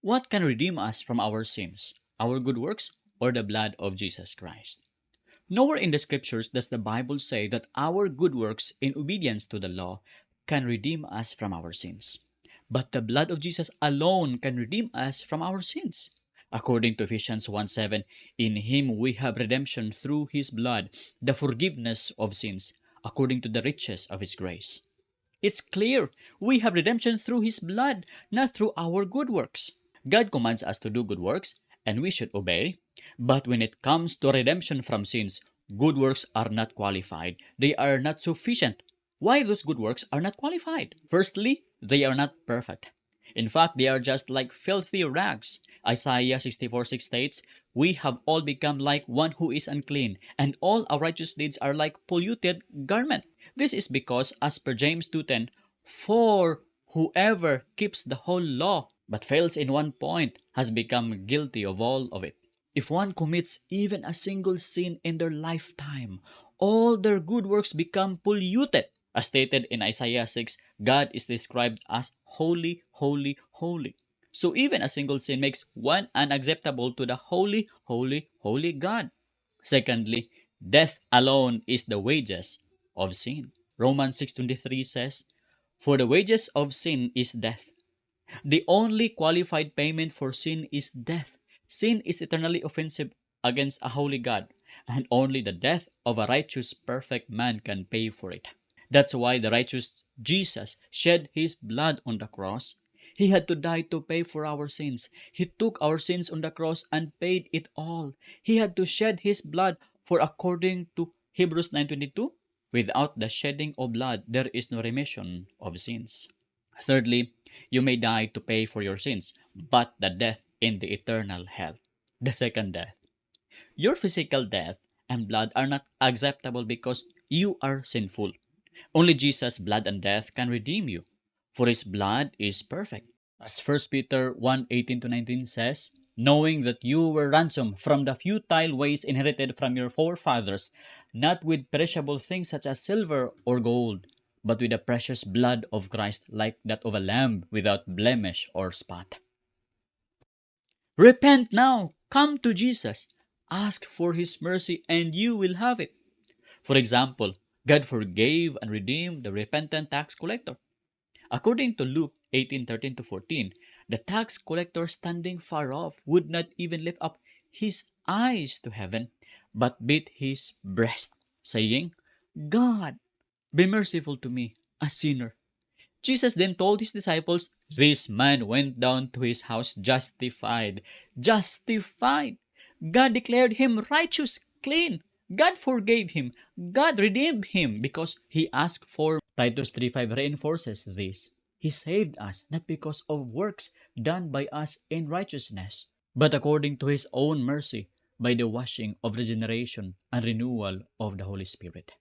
What can redeem us from our sins? Our good works or the blood of Jesus Christ? Nowhere in the scriptures does the Bible say that our good works in obedience to the law can redeem us from our sins. But the blood of Jesus alone can redeem us from our sins. According to Ephesians 1:7, in him we have redemption through his blood, the forgiveness of sins, according to the riches of his grace. It's clear we have redemption through his blood, not through our good works. God commands us to do good works, and we should obey. But when it comes to redemption from sins, good works are not qualified. They are not sufficient. Why those good works are not qualified? Firstly, they are not perfect. In fact, they are just like filthy rags. Isaiah 64:6 states, "We have all become like one who is unclean, and all our righteous deeds are like polluted garment." This is because, as per James 2:10, "For whoever keeps the whole law but fails in one point has become guilty of all of it." If one commits even a single sin in their lifetime, all their good works become polluted. As stated in Isaiah 6, God is described as holy, holy, holy. So even a single sin makes one unacceptable to the holy, holy, holy God. Secondly, death alone is the wages of sin. Romans 6:23 says, "For the wages of sin is death." The only qualified payment for sin is death. Sin is eternally offensive against a holy God, and only the death of a righteous, perfect man can pay for it. That's why the righteous Jesus shed his blood on the cross. He had to die to pay for our sins. He took our sins on the cross and paid it all. He had to shed his blood, for according to Hebrews 9:22, without the shedding of blood, there is no remission of sins. Thirdly, you may die to pay for your sins, but the death in the eternal hell, the second death. Your physical death and blood are not acceptable because you are sinful. Only Jesus' blood and death can redeem you, for his blood is perfect. As First Peter 1:18-19 says, "Knowing that you were ransomed from the futile ways inherited from your forefathers, not with perishable things such as silver or gold, but with the precious blood of Christ, like that of a lamb without blemish or spot." Repent now, come to Jesus, ask for his mercy, and you will have it. For example, God forgave and redeemed the repentant tax collector. According to Luke 18:13-14, the tax collector standing far off would not even lift up his eyes to heaven, but beat his breast, saying, "God, be merciful to me, a sinner." Jesus then told his disciples, "This man went down to his house justified." Justified! God declared him righteous, clean. God forgave him. God redeemed him because he asked for. Titus 3:5 reinforces this. He saved us not because of works done by us in righteousness, but according to his own mercy by the washing of regeneration and renewal of the Holy Spirit.